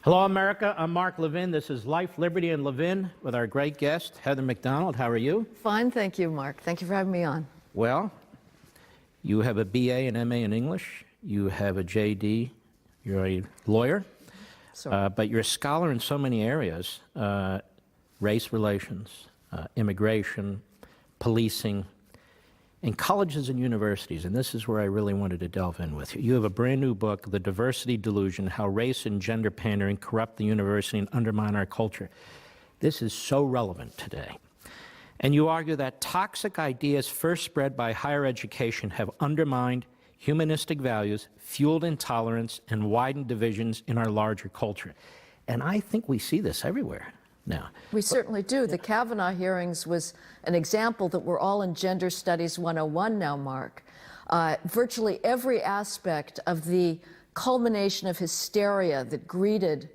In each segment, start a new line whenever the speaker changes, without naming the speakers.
Hello, America. I'm Mark Levin. This is Life, Liberty, and Levin with our great guest, Heather McDonald. How are you?
Fine, thank you, Mark. Thank you for having me on.
Well, you have a BA and MA in English. You have a JD. You're a lawyer. But you're a scholar in so many areas, race relations, immigration, policing, and colleges and universities, and this is where I really wanted to delve in with you. You have a brand new book, The Diversity Delusion, How Race and Gender Pandering Corrupt the University and Undermine Our Culture. This is so relevant today. And you argue that toxic ideas first spread by higher education have undermined humanistic values, fueled intolerance, and widened divisions in our larger culture. And I think we see this everywhere now.
We certainly do. The Kavanaugh hearings was an example that we're all in Gender Studies 101 now, Mark. Virtually every aspect of the culmination of hysteria that greeted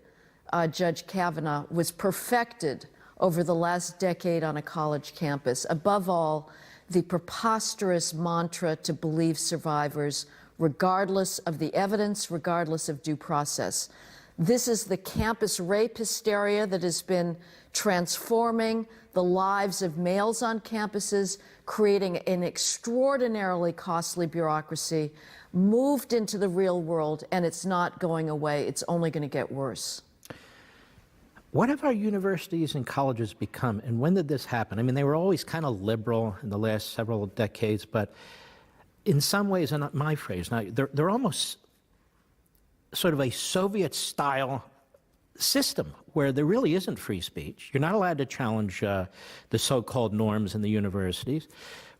Judge Kavanaugh was perfected over the last decade on a college campus. Above all, the preposterous mantra to believe survivors, regardless of the evidence, regardless of due process. This is the campus rape hysteria that has been transforming the lives of males on campuses, creating an extraordinarily costly bureaucracy, moved into the real world, and it's not going away. It's only going to get worse.
What have our universities and colleges become, and when did this happen? I mean, they were always kind of liberal in the last several decades, but in some ways, and not my phrase, now they're almost sort of a Soviet-style system where there really isn't free speech. You're not allowed to challenge the so-called norms in the universities,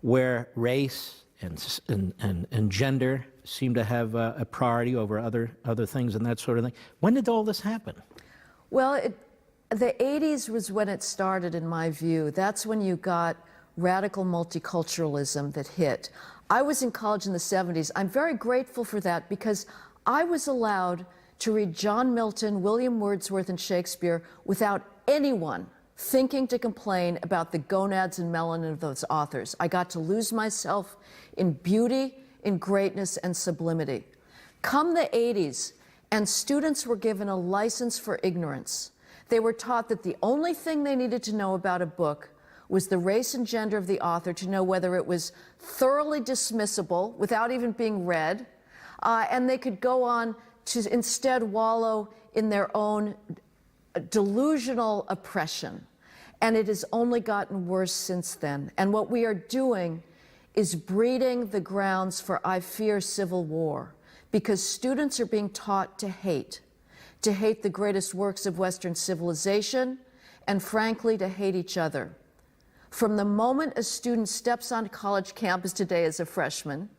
where race and gender seem to have a priority over other things and that sort of thing. When did all this happen?
Well, the 80s was when it started, in my view. That's when you got radical multiculturalism that hit. I was in college in the 70s. I'm very grateful for that because I was allowed to read John Milton, William Wordsworth, and Shakespeare without anyone thinking to complain about the gonads and melanin of those authors. I got to lose myself in beauty, in greatness, and sublimity. Come the 80s, and students were given a license for ignorance. They were taught that the only thing they needed to know about a book was the race and gender of the author, to know whether it was thoroughly dismissible without even being read, and they could go on to instead wallow in their own delusional oppression. And it has only gotten worse since then. And what we are doing is breeding the grounds for, I fear, civil war, because students are being taught to hate the greatest works of Western civilization, and frankly, to hate each other. From the moment a student steps on college campus today as a freshman,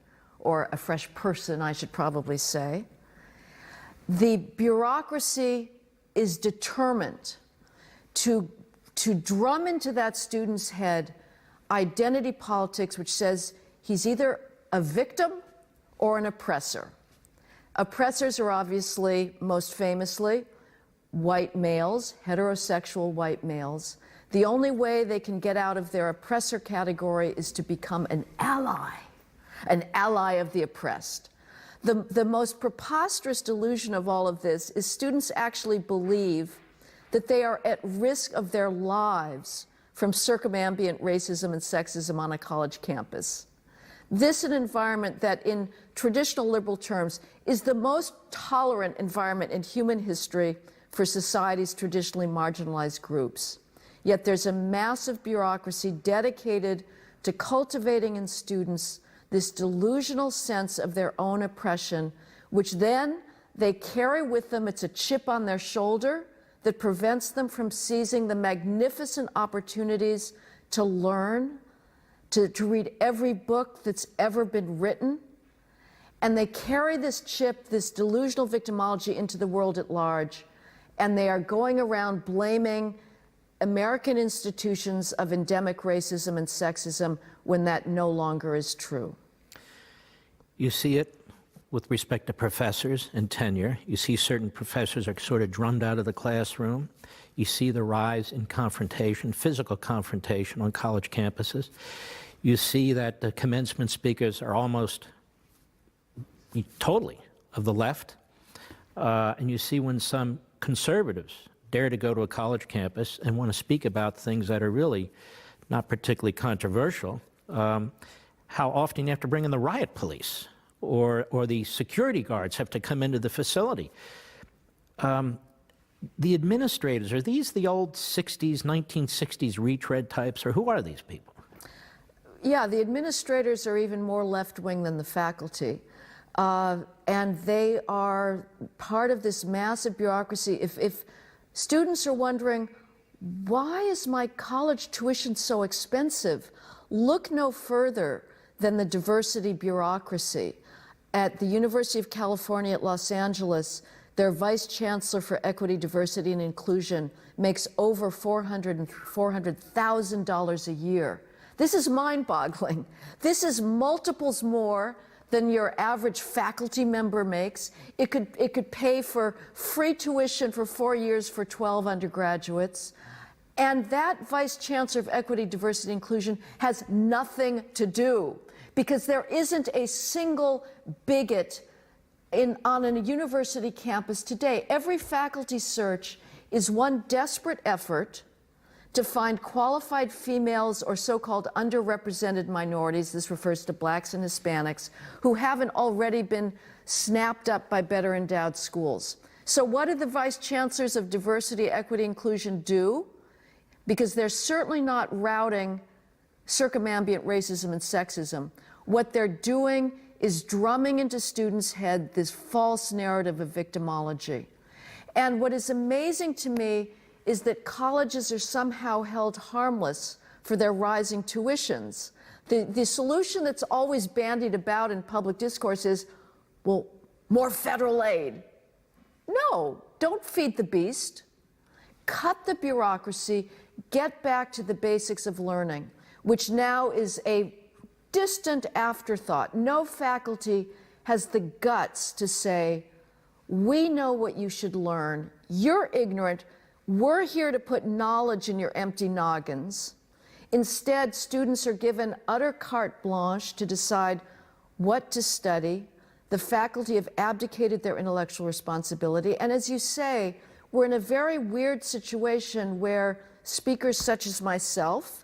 or a fresh person, I should probably say, the bureaucracy is determined to drum into that student's head identity politics, which says he's either a victim or an oppressor. Oppressors are obviously, most famously, white males, heterosexual white males. The only way they can get out of their oppressor category is to become an ally of the oppressed. The most preposterous delusion of all of this is students actually believe that they are at risk of their lives from circumambient racism and sexism on a college campus. This an environment that, in traditional liberal terms, is the most tolerant environment in human history for society's traditionally marginalized groups. Yet there's a massive bureaucracy dedicated to cultivating in students this delusional sense of their own oppression, which then they carry with them. It's a chip on their shoulder that prevents them from seizing the magnificent opportunities to learn, to read every book that's ever been written. And they carry this chip, this delusional victimology, into the world at large. And they are going around blaming American institutions of endemic racism and sexism when that no longer is true.
You see it with respect to professors and tenure. You see certain professors are sort of drummed out of the classroom. You see the rise in confrontation, physical confrontation on college campuses. You see that the commencement speakers are almost totally of the left. And you see when some conservatives dare to go to a college campus and want to speak about things that are really not particularly controversial, how often you have to bring in the riot police or the security guards have to come into the facility. The administrators, are these the old 60s, 1960s retread types, or who are these people?
Yeah, the administrators are even more left-wing than the faculty. And they are part of this massive bureaucracy. If students are wondering, why is my college tuition so expensive? Look no further than the diversity bureaucracy. At the University of California at Los Angeles, their vice chancellor for equity, diversity, and inclusion makes over $400,000 a year. This is mind-boggling. This is multiples more than your average faculty member makes. It could pay for free tuition for 4 years for 12 undergraduates. And that vice chancellor of equity, diversity, and inclusion has nothing to do, because there isn't a single bigot on a university campus today. Every faculty search is one desperate effort to find qualified females or so-called underrepresented minorities, this refers to blacks and Hispanics, who haven't already been snapped up by better endowed schools. So what do the vice chancellors of diversity, equity, inclusion do? Because they're certainly not routing circumambient racism and sexism. What they're doing is drumming into students' heads this false narrative of victimology. And what is amazing to me is that colleges are somehow held harmless for their rising tuitions. The solution that's always bandied about in public discourse is, well, more federal aid. No, don't feed the beast. Cut the bureaucracy, get back to the basics of learning, which now is a distant afterthought. No faculty has the guts to say, we know what you should learn, you're ignorant, we're here to put knowledge in your empty noggins. Instead, students are given utter carte blanche to decide what to study. The faculty have abdicated their intellectual responsibility. And as you say, we're in a very weird situation where speakers such as myself,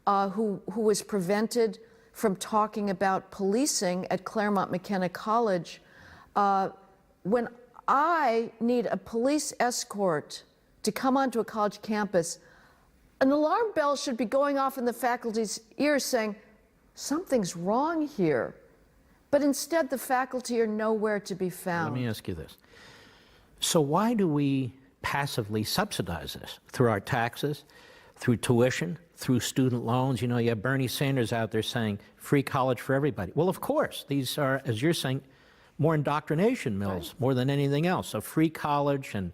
who was prevented from talking about policing at Claremont McKenna College, when I need a police escort to come onto a college campus, an alarm bell should be going off in the faculty's ears saying, something's wrong here. But instead, the faculty are nowhere to be found.
Let me ask you this. So why do we passively subsidize this? Through our taxes, through tuition, through student loans? You know, you have Bernie Sanders out there saying free college for everybody. Well, of course, these are, as you're saying, more indoctrination mills, more than anything else. So free college, and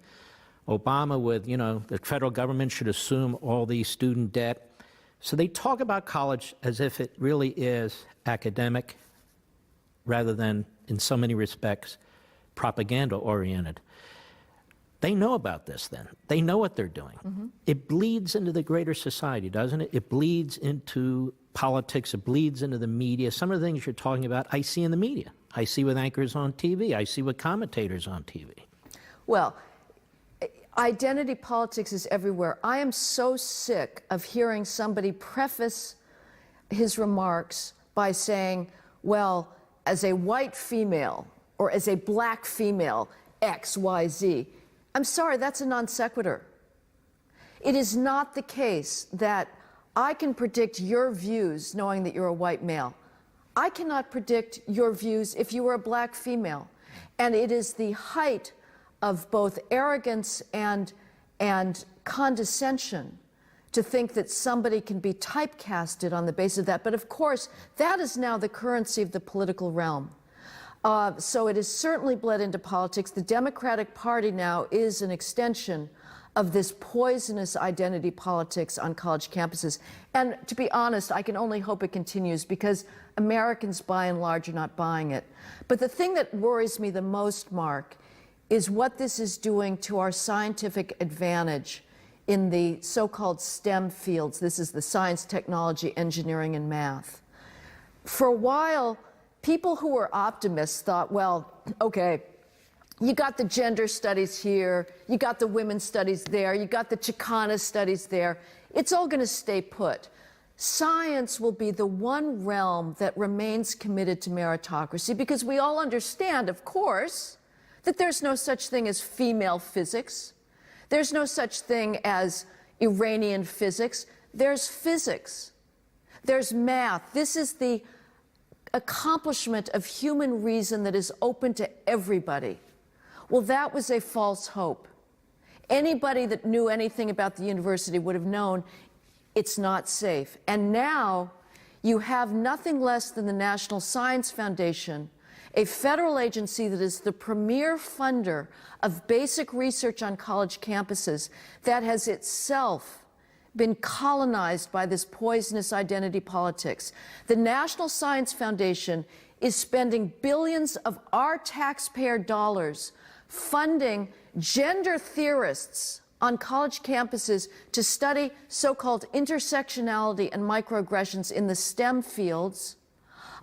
Obama with, you know, the federal government should assume all the student debt. So they talk about college as if it really is academic rather than, in so many respects, propaganda-oriented. They know about this then. They know what they're doing. Mm-hmm. It bleeds into the greater society, doesn't it? It bleeds into politics. It bleeds into the media. Some of the things you're talking about, I see in the media. I see with anchors on TV. I see with commentators on TV.
Well, identity politics is everywhere. I am so sick of hearing somebody preface his remarks by saying, well, as a white female or as a black female, X, Y, Z. I'm sorry, that's a non sequitur. It is not the case that I can predict your views knowing that you're a white male. I cannot predict your views if you were a black female. And it is the height of both arrogance and condescension to think that somebody can be typecasted on the basis of that. But of course, that is now the currency of the political realm. So it has certainly bled into politics. The Democratic Party now is an extension of this poisonous identity politics on college campuses. And to be honest, I can only hope it continues, because Americans by and large are not buying it. But the thing that worries me the most, Mark, is what this is doing to our scientific advantage in the so-called STEM fields. This is the science, technology, engineering, and math. For a while, people who were optimists thought, well, okay, You got the gender studies here, you got the women's studies there, you got the Chicana studies there. It's all going to stay put. Science will be the one realm that remains committed to meritocracy because we all understand, of course, that there's no such thing as female physics. There's no such thing as Iranian physics. There's physics. There's math. This is the accomplishment of human reason that is open to everybody. Well, that was a false hope. Anybody that knew anything about the university would have known it's not safe. And now you have nothing less than the National Science Foundation, a federal agency that is the premier funder of basic research on college campuses, that has itself been colonized by this poisonous identity politics. The National Science Foundation is spending billions of our taxpayer dollars funding gender theorists on college campuses to study so-called intersectionality and microaggressions in the STEM fields,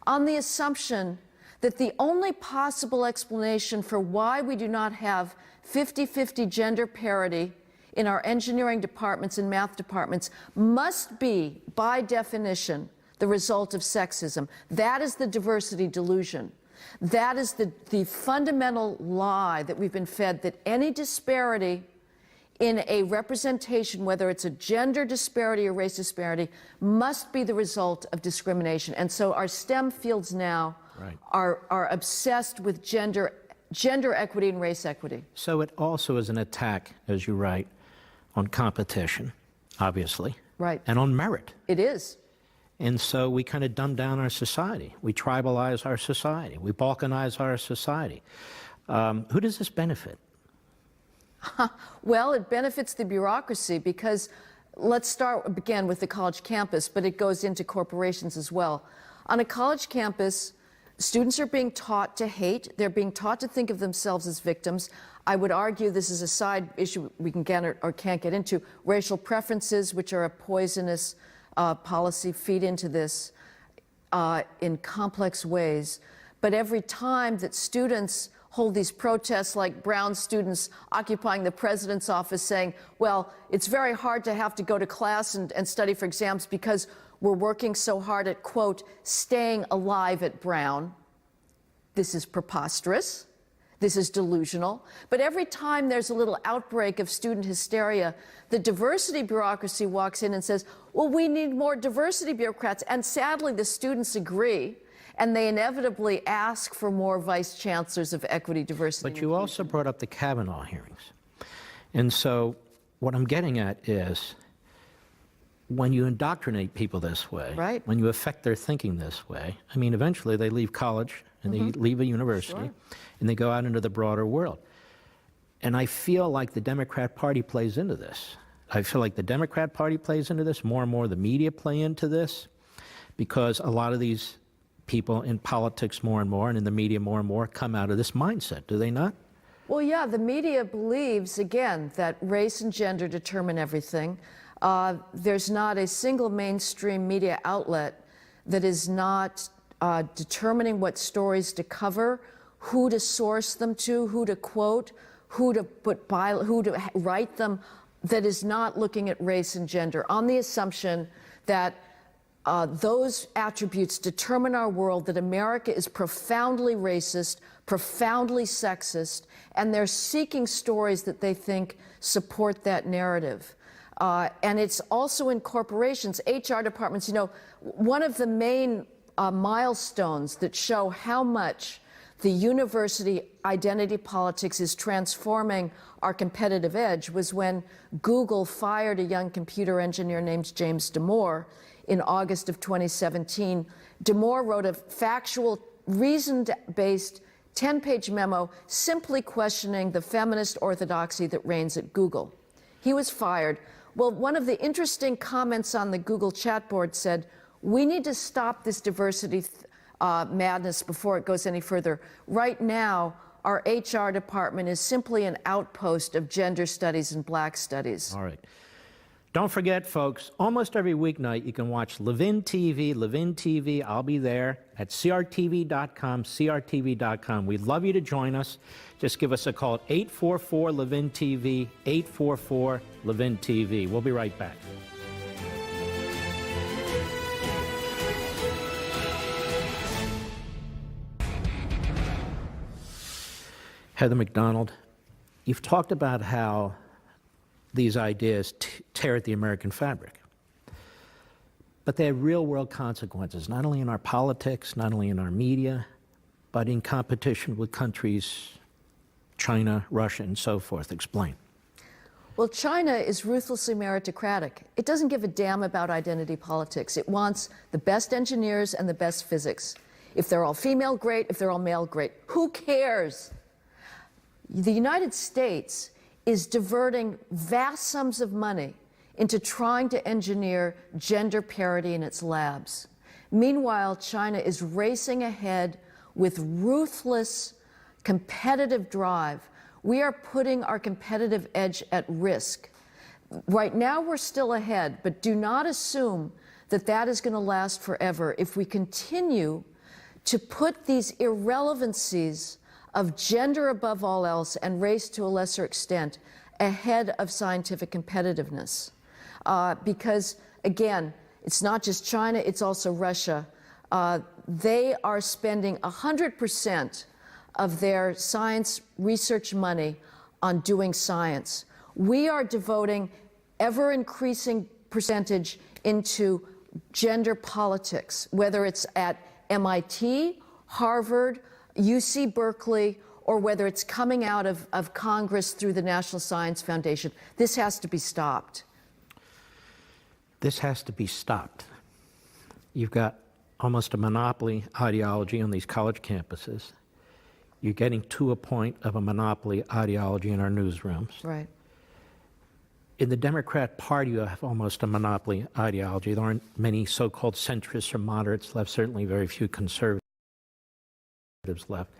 on the assumption that the only possible explanation for why we do not have 50-50 gender parity in our engineering departments and math departments must be, by definition, the result of sexism. That is the diversity delusion. That is the fundamental lie that we've been fed, that any disparity in a representation, whether it's a gender disparity or race disparity, must be the result of discrimination. And so our STEM fields now are obsessed with gender equity and race equity.
So it also is an attack, as you write, on competition, obviously.
Right.
And on merit.
It is.
And so we kind of dumb down our society. We tribalize our society. We balkanize our society. Who does this benefit?
Well, it benefits the bureaucracy because let's start again with the college campus, but it goes into corporations as well. On a college campus, students are being taught to hate. They're being taught to think of themselves as victims. I would argue this is a side issue we can get or can't get into. Racial preferences, which are a poisonous policy, feed into this in complex ways. But every time that students hold these protests, like brown students occupying the president's office saying, well, it's very hard to have to go to class and study for exams because we're working so hard at, quote, staying alive at Brown. This is preposterous. This is delusional. But every time there's a little outbreak of student hysteria, the diversity bureaucracy walks in and says, well, we need more diversity bureaucrats. And sadly, the students agree, and they inevitably ask for more vice chancellors of equity, diversity,
But you also brought up the Kavanaugh hearings. And so what I'm getting at is, when you indoctrinate people this way,
right,
when you affect their thinking this way, I mean, eventually they leave college and they leave a university and they go out into the broader world. And I feel like the Democrat Party plays into this. I feel like the Democrat Party plays into this. More and more the media play into this because a lot of these people in politics more and more and in the media more and more come out of this mindset, do they not?
Well, yeah, the media believes, again, that race and gender determine everything. There's not a single mainstream media outlet that is not determining what stories to cover, who to source them to, who to quote, who to write them, that is not looking at race and gender on the assumption that those attributes determine our world, that America is profoundly racist, profoundly sexist, and they're seeking stories that they think support that narrative. And it's also in corporations, HR departments. You know, one of the main milestones that show how much the university identity politics is transforming our competitive edge was when Google fired a young computer engineer named James Damore in August of 2017. Damore wrote a factual, reasoned-based 10-page memo simply questioning the feminist orthodoxy that reigns at Google. He was fired. Well, one of the interesting comments on the Google chat board said, we need to stop this diversity madness before it goes any further. Right now, our HR department is simply an outpost of gender studies and black studies.
All right. Don't forget, folks, almost every weeknight you can watch Levin TV. Levin TV, I'll be there at crtv.com, crtv.com. We'd love you to join us. Just give us a call at 844-LEVIN-TV, 844-LEVIN-TV. We'll be right back. Heather McDonald, you've talked about how these ideas tear at the American fabric. But they have real-world consequences, not only in our politics, not only in our media, but in competition with countries, China, Russia, and so forth. Explain.
Well, China is ruthlessly meritocratic. It doesn't give a damn about identity politics. It wants the best engineers and the best physics. If they're all female, great. If they're all male, great. Who cares? The United States is diverting vast sums of money into trying to engineer gender parity in its labs. Meanwhile, China is racing ahead with ruthless competitive drive. We are putting our competitive edge at risk. Right now, we're still ahead, but do not assume that that is going to last forever if we continue to put these irrelevancies of gender above all else and race to a lesser extent ahead of scientific competitiveness. Because, again, it's not just China, it's also Russia. They are spending 100% of their science research money on doing science. We are devoting ever-increasing percentage into gender politics, whether it's at MIT, Harvard, UC Berkeley, or whether it's coming out of Congress through the National Science Foundation. This has to be stopped.
This has to be stopped. You've got almost a monopoly ideology on these college campuses. You're getting to a point of a monopoly ideology in our newsrooms.
Right.
In the Democrat Party, you have almost a monopoly ideology. There aren't many so-called centrists or moderates left, certainly very few conservatives left.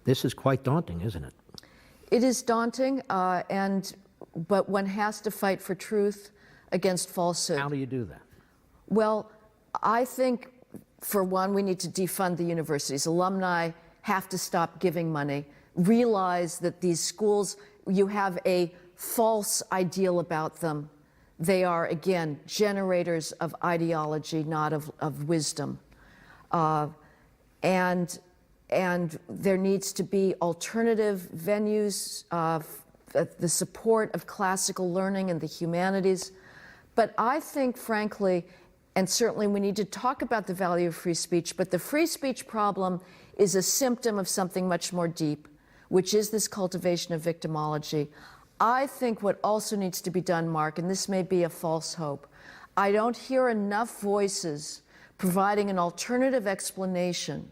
This is quite daunting, isn't it?
It is daunting, but one has to fight for truth against falsehood.
How do you do that?
Well, I think, for one, we need to defund the universities. Alumni have to stop giving money, realize that these schools, you have a false ideal about them. They are, again, generators of ideology, not of wisdom. And there needs to be alternative venues, the support of classical learning and the humanities. But I think, frankly, and certainly we need to talk about the value of free speech, but the free speech problem is a symptom of something much more deep, which is this cultivation of victimology. I think what also needs to be done, Mark, and this may be a false hope, I don't hear enough voices providing an alternative explanation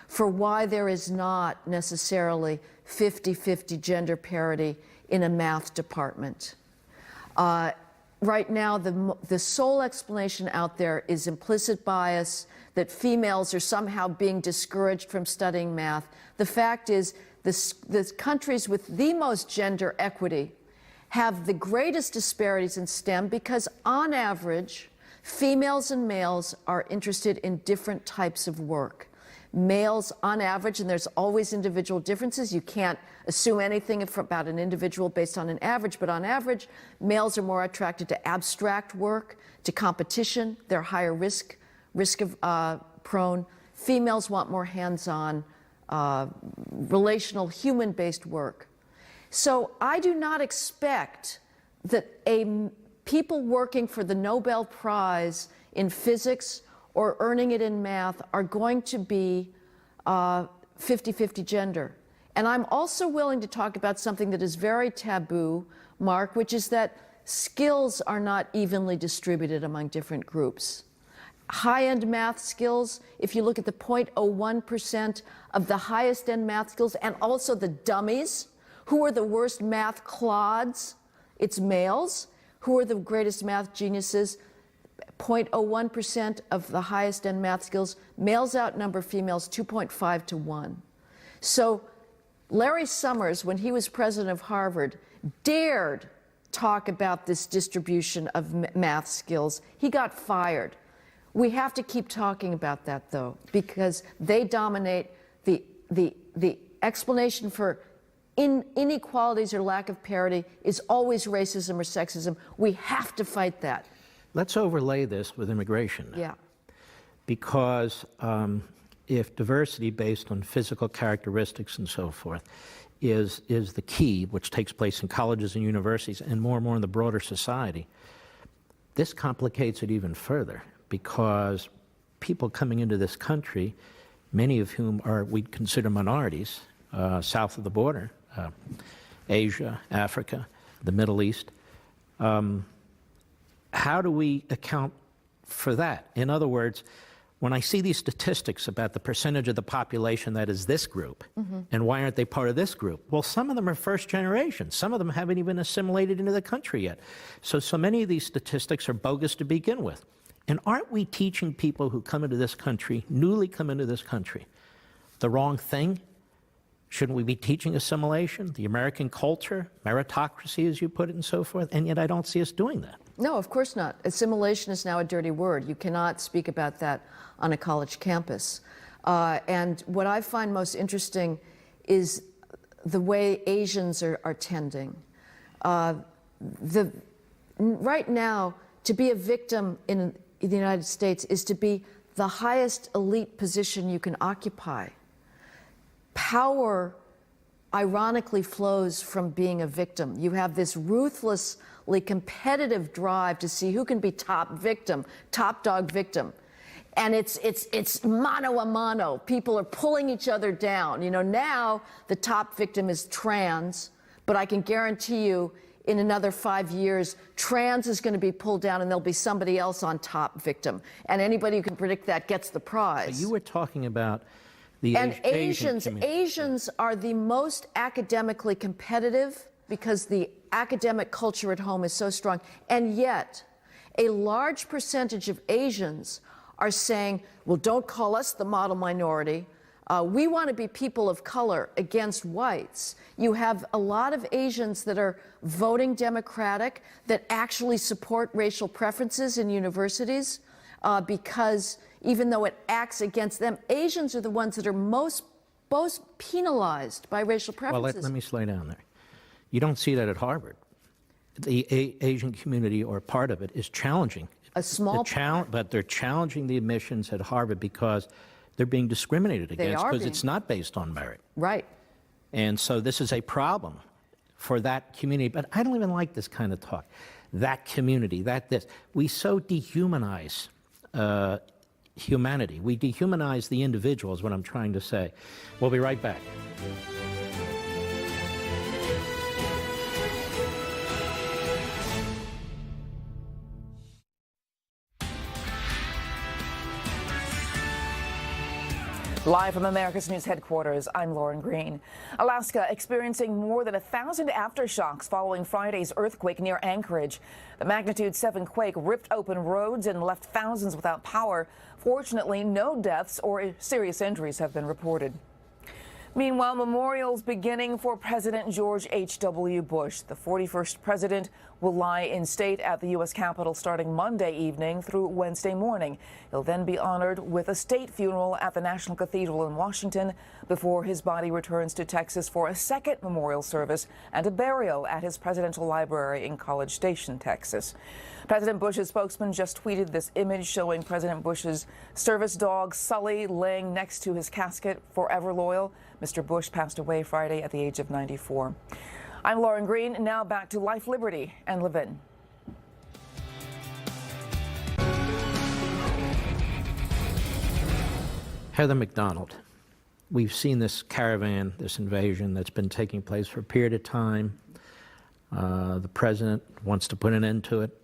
for why there is not necessarily 50-50 gender parity in a math department. Right now, the sole explanation out there is implicit bias, that females are somehow being discouraged from studying math. The fact is, the countries with the most gender equity have the greatest disparities in STEM because, on average, females and males are interested in different types of work. Males, on average, and there's always individual differences. You can't assume anything about an individual based on an average, but on average, males are more attracted to abstract work, to competition. They're higher risk prone. Females want more hands-on, relational, human-based work. So I do not expect that people working for the Nobel Prize in physics or earning it in math are going to be 50-50 gender. And I'm also willing to talk about something that is very taboo, Mark, which is that skills are not evenly distributed among different groups. High-end math skills, if you look at the 0.01% of the highest-end math skills, and also the dummies, who are the worst math clods? It's males. Who are the greatest math geniuses? 0.01% of the highest-end math skills. Males outnumber females 2.5 to 1. So Larry Summers, when he was president of Harvard, dared talk about this distribution of math skills. He got fired. We have to keep talking about that, though, because they dominate the explanation for inequalities or lack of parity is always racism or sexism. We have to fight that.
Let's overlay this with immigration.
Yeah.
Because if diversity based on physical characteristics and so forth is the key, which takes place in colleges and universities and more in the broader society, this complicates it even further, because people coming into this country, many of whom we'd consider minorities, south of the border, Asia, Africa, the Middle East, how do we account for that? In other words, when I see these statistics about the percentage of the population that is this group, and why aren't they part of this group? Well, some of them are first generation. Some of them haven't even assimilated into the country yet. So many of these statistics are bogus to begin with. And aren't we teaching people who come into this country, newly come into this country, the wrong thing? Shouldn't we be teaching assimilation, the American culture, meritocracy, as you put it, and so forth? And yet I don't see us doing that.
No, of course not. Assimilation is now a dirty word. You cannot speak about that on a college campus. And what I find most interesting is the way Asians are tending. Right now, to be a victim in the United States is to be the highest elite position you can occupy. Power, ironically, flows from being a victim. You have this ruthlessly competitive drive to see who can be top victim, top dog victim. And it's mano a mano. People are pulling each other down. You know, now the top victim is trans, but I can guarantee you in another 5 years, trans is going to be pulled down and there'll be somebody else on top victim. And anybody who can predict that gets the prize.
But you were talking about the
Asians are the most academically competitive because the academic culture at home is so strong. And yet, a large percentage of Asians are saying, well, don't call us the model minority. We want to be people of color against whites. You have a lot of Asians that are voting Democratic that actually support racial preferences in universities because even though it acts against them, Asians are the ones that are most penalized by racial preferences.
Well, let me slow down there. You don't see that at Harvard. The Asian community, or part of it, is challenging.
A small part.
But they're challenging the admissions at Harvard because they're being discriminated against because it's not based on merit.
Right.
And so this is a problem for that community. But I don't even like this kind of talk. That community, this. We so dehumanize humanity. We dehumanize the individual is what I'm trying to say. We'll be right back.
Live from America's News headquarters, I'm Lauren Green. Alaska experiencing more than 1,000 aftershocks following Friday's earthquake near Anchorage. The magnitude 7 quake ripped open roads and left thousands without power. Fortunately, no deaths or serious injuries have been reported. Meanwhile, memorials beginning for President George H.W. Bush. The 41st president will lie in state at the U.S. Capitol starting Monday evening through Wednesday morning. He'll then be honored with a state funeral at the National Cathedral in Washington before his body returns to Texas for a second memorial service and a burial at his presidential library in College Station, Texas. President Bush's spokesman just tweeted this image showing President Bush's service dog, Sully, laying next to his casket, forever loyal. Mr. Bush passed away Friday at the age of 94. I'm Lauren Green. Now back to Life, Liberty, and Levin.
Heather McDonald, we've seen this caravan, this invasion that's been taking place for a period of time. The president wants to put an end to it.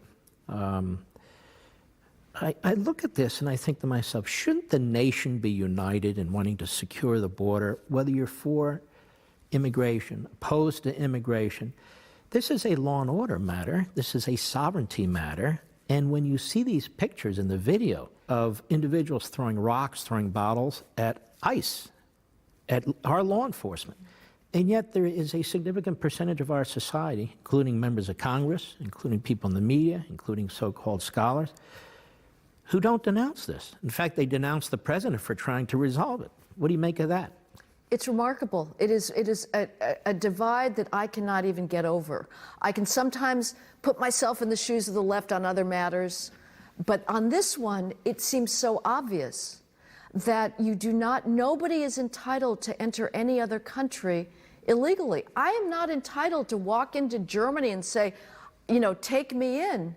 I look at this and I think to myself, shouldn't the nation be united in wanting to secure the border, whether you're for immigration, opposed to immigration? This is a law and order matter. This is a sovereignty matter. And when you see these pictures in the video of individuals throwing rocks, throwing bottles at ICE, at our law enforcement, And yet there is a significant percentage of our society, including members of Congress, including people in the media, including so-called scholars, who don't denounce this. In fact, they denounce the president for trying to resolve it. What do you make of that?
It's remarkable. It is a divide that I cannot even get over. I can sometimes put myself in the shoes of the left on other matters, but on this one, it seems so obvious that nobody is entitled to enter any other country illegally. I am not entitled to walk into Germany and say, take me in.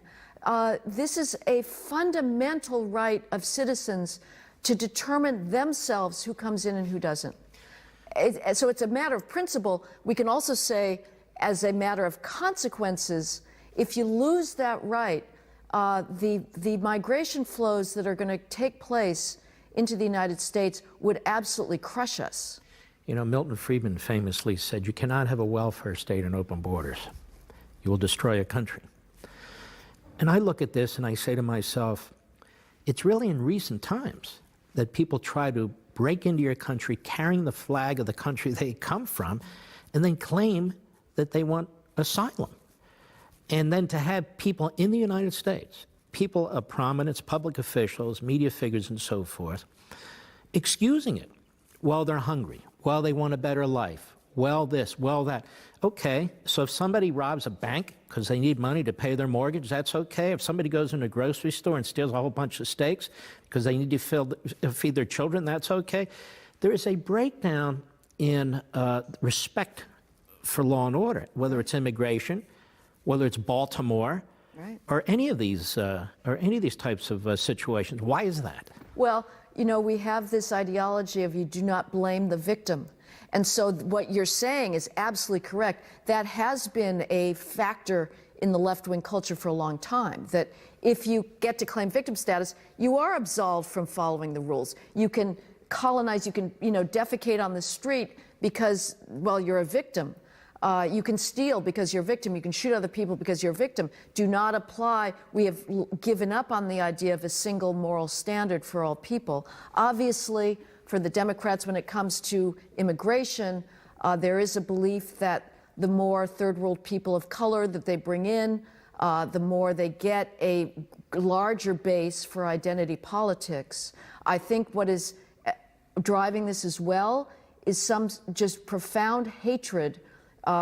This is a fundamental right of citizens to determine themselves who comes in and who doesn't. So it's a matter of principle. We can also say, as a matter of consequences, if you lose that right, the migration flows that are going to take place into the United States would absolutely crush us.
Milton Friedman famously said, you cannot have a welfare state and open borders. You will destroy a country. And I look at this and I say to myself, it's really in recent times that people try to break into your country carrying the flag of the country they come from and then claim that they want asylum. And then to have people in the United States, people of prominence, public officials, media figures and so forth, excusing it while they're hungry, while they want a better life, well this, well that. Okay, so if somebody robs a bank because they need money to pay their mortgage, that's okay. If somebody goes in a grocery store and steals a whole bunch of steaks because they need to feed their children, that's okay. There is a breakdown in respect for law and order, whether it's immigration, whether it's Baltimore,
right,
or any of these types of situations. Why is that?
Well, we have this ideology of you do not blame the victim. And so what you're saying is absolutely correct. That has been a factor in the left-wing culture for a long time, that if you get to claim victim status, you are absolved from following the rules. You can colonize, you can, defecate on the street because, well, you're a victim. You can steal because you're a victim. You can shoot other people because you're a victim. Do not apply. We have given up on the idea of a single moral standard for all people. Obviously, for the Democrats, when it comes to immigration, there is a belief that the more third world people of color that they bring in, the more they get a larger base for identity politics. I think what is driving this as well is some just profound hatred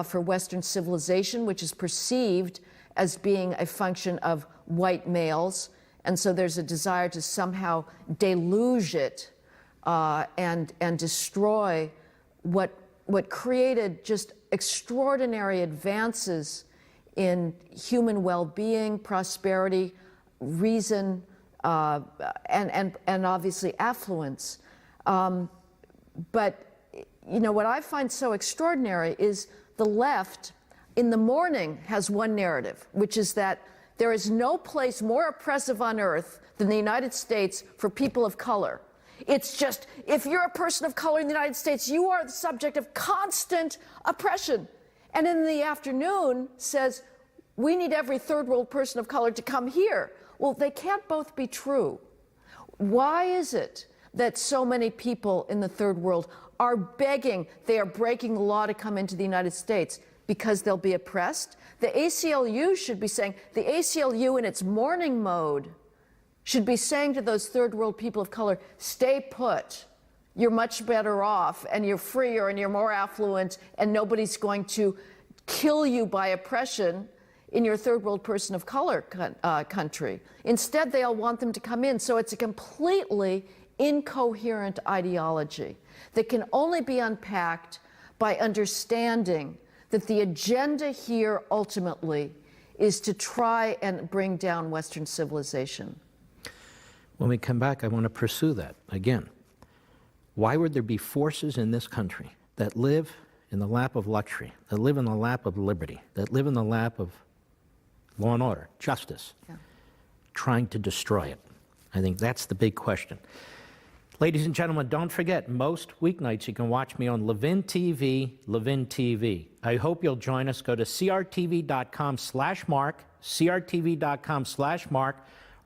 for Western civilization, which is perceived as being a function of white males. And so there's a desire to somehow deluge it and destroy what created just extraordinary advances in human well-being, prosperity, reason, and obviously affluence. But what I find so extraordinary is the left in the morning has one narrative, which is that there is no place more oppressive on earth than the United States for people of color. It's just, if you're a person of color in the United States, you are the subject of constant oppression. And in the afternoon says, we need every third world person of color to come here. Well, they can't both be true. Why is it that so many people in the third world are begging, they are breaking the law to come into the United States? Because they'll be oppressed? The ACLU should be saying, the ACLU in its morning mode should be saying to those third world people of color, stay put. You're much better off, and you're freer, and you're more affluent, and nobody's going to kill you by oppression in your third world person of color country. Instead, they all want them to come in. So it's a completely incoherent ideology that can only be unpacked by understanding that the agenda here ultimately is to try and bring down Western civilization.
When we come back, I want to pursue that again. Why would there be forces in this country that live in the lap of luxury, that live in the lap of liberty, that live in the lap of law and order, justice, trying to destroy it? I think that's the big question. Ladies and gentlemen, don't forget, most weeknights you can watch me on Levin TV, Levin TV. I hope you'll join us. Go to crtv.com/Mark, crtv.com/Mark,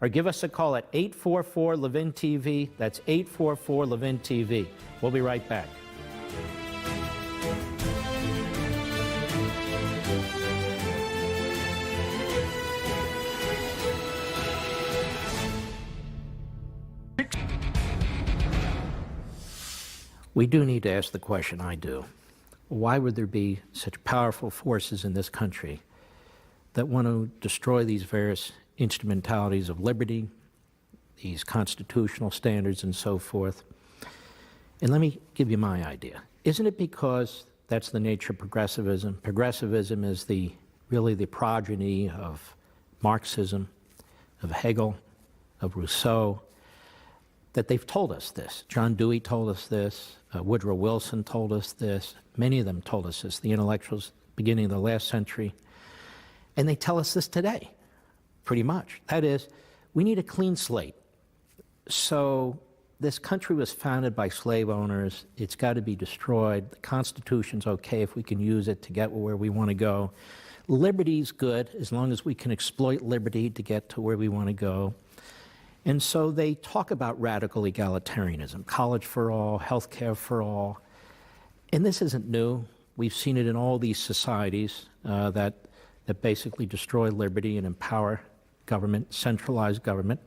or give us a call at 844-LEVIN-TV. That's 844-LEVIN-TV. We'll be right back. we do need to ask the question, I do. Why would there be such powerful forces in this country that want to destroy these various instrumentalities of liberty, these constitutional standards and so forth? And let me give you my idea. Isn't it because that's the nature of progressivism? Progressivism is really the progeny of Marxism, of Hegel, of Rousseau, that they've told us this. John Dewey told us this. Woodrow Wilson told us this. Many of them told us this, the intellectuals beginning of the last century. And they tell us this today, pretty much. That is, we need a clean slate. So this country was founded by slave owners. It's got to be destroyed. The Constitution's okay if we can use it to get where we want to go. Liberty's good as long as we can exploit liberty to get to where we want to go. And so they talk about radical egalitarianism, college for all, health care for all. And this isn't new. We've seen it in all these societies that basically destroy liberty and empower government, centralized government.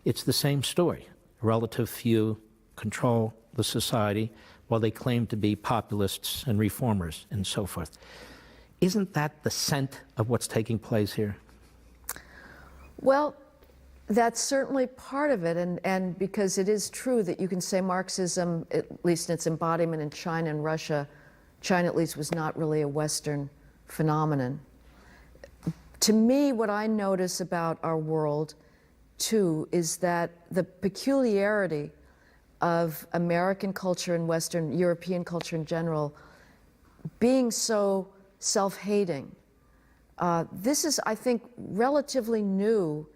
It's the same story. A relative few control the society while they claim to be populists and reformers and so forth. Isn't that the scent of what's taking place here?
Well, that's certainly part of it, and because it is true that you can say Marxism, at least in its embodiment in China and Russia, China at least was not really a Western phenomenon. To me, what I notice about our world, too, is that the peculiarity of American culture and Western European culture in general being so self-hating. This is, I think, relatively new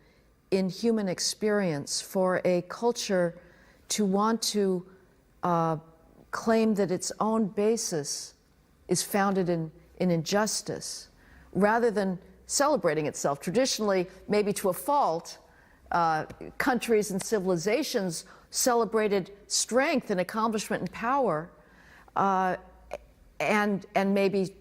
in human experience for a culture to want to claim that its own basis is founded in injustice, rather than celebrating itself. Traditionally, maybe to a fault, countries and civilizations celebrated strength and accomplishment and power, and maybe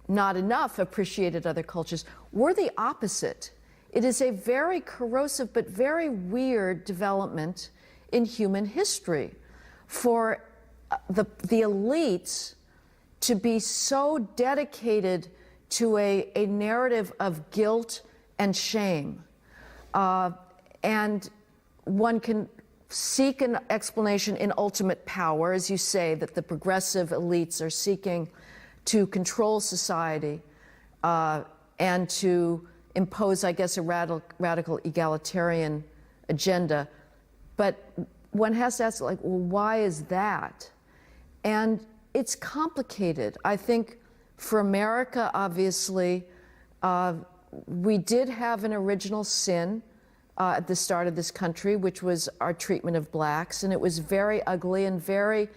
not enough appreciated other cultures. We're the opposite. It is a very corrosive but very weird development in human history for the elites to be so dedicated to a narrative of guilt and shame. And one can seek an explanation in ultimate power, as you say, that the progressive elites are seeking to control society and to impose, I guess, a radical egalitarian agenda. But one has to ask, like, well, why is that? And it's complicated. I think for America, obviously, we did have an original sin at the start of this country, which was our treatment of blacks, and it was very ugly and very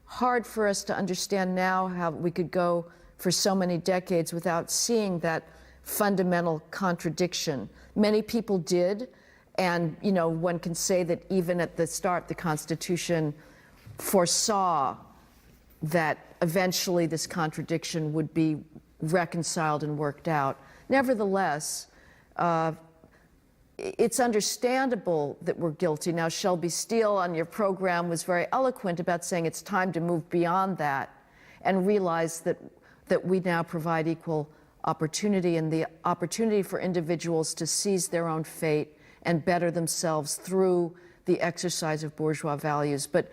hard for us to understand now how we could go for so many decades without seeing that fundamental contradiction. Many people did, and one can say that even at the start, the Constitution foresaw that eventually this contradiction would be reconciled and worked out. Nevertheless, it's understandable that we're guilty. Now, Shelby Steele on your program was very eloquent about saying it's time to move beyond that and realize that we now provide equal opportunity and the opportunity for individuals to seize their own fate and better themselves through the exercise of bourgeois values. But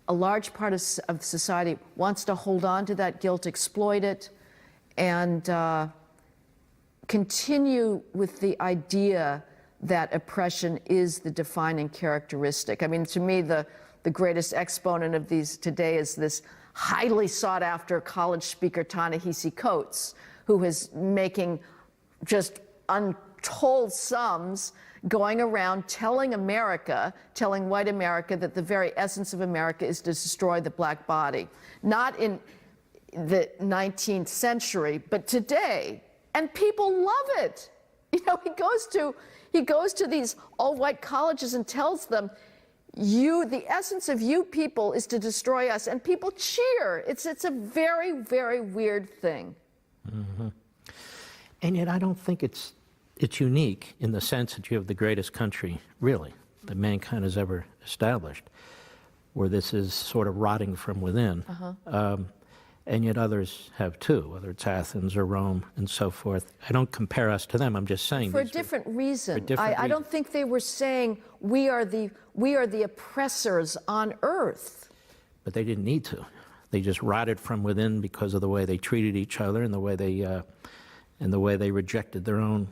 a large part of society wants to hold on to that guilt, exploit it, and continue with the idea that oppression is the defining characteristic. I mean, to me, the greatest exponent of these today is this highly sought after college speaker, Ta-Nehisi Coates, who is making just untold sums going around telling white America, that the very essence of America is to destroy the black body. Not in the 19th century, but today. And people love it. He goes to these all-white colleges and tells them, the essence of you people is to destroy us, and people cheer. It's a very, very weird thing.
Mm-hmm. And yet I don't think it's unique in the sense that you have the greatest country, really, that mankind has ever established, where this is sort of rotting from within. And yet others have too, whether it's Athens or Rome and so forth. I don't compare us to them. I'm just saying
For a different reason.
different
I don't think they were saying we are the oppressors on earth.
But they didn't need to. They just rotted from within because of the way they treated each other and the way they rejected their own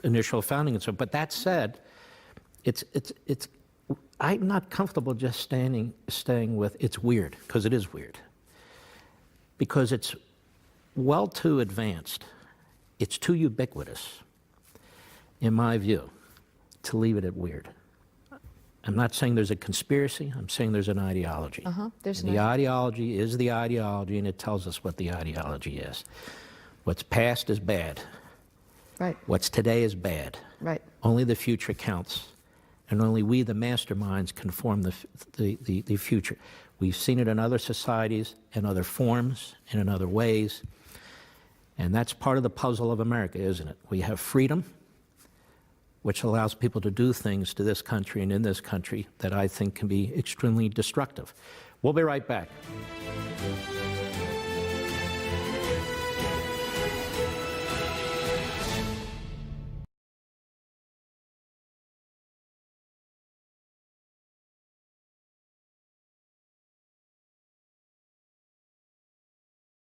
initial founding and so. But that said, I'm not comfortable just staying with it's weird, because it is weird. Because it's well too advanced. It's too ubiquitous, in my view, to leave it at weird. I'm not saying there's a conspiracy. I'm saying there's an ideology. The ideology is the ideology, and it tells us what the ideology is. What's past is bad.
Right.
What's today is bad.
Right.
Only the future counts, and only we, the masterminds, can form the future. We've seen it in other societies, in other forms, and in other ways. And that's part of the puzzle of America, isn't it? We have freedom, which allows people to do things to this country and in this country that I think can be extremely destructive. We'll be right back.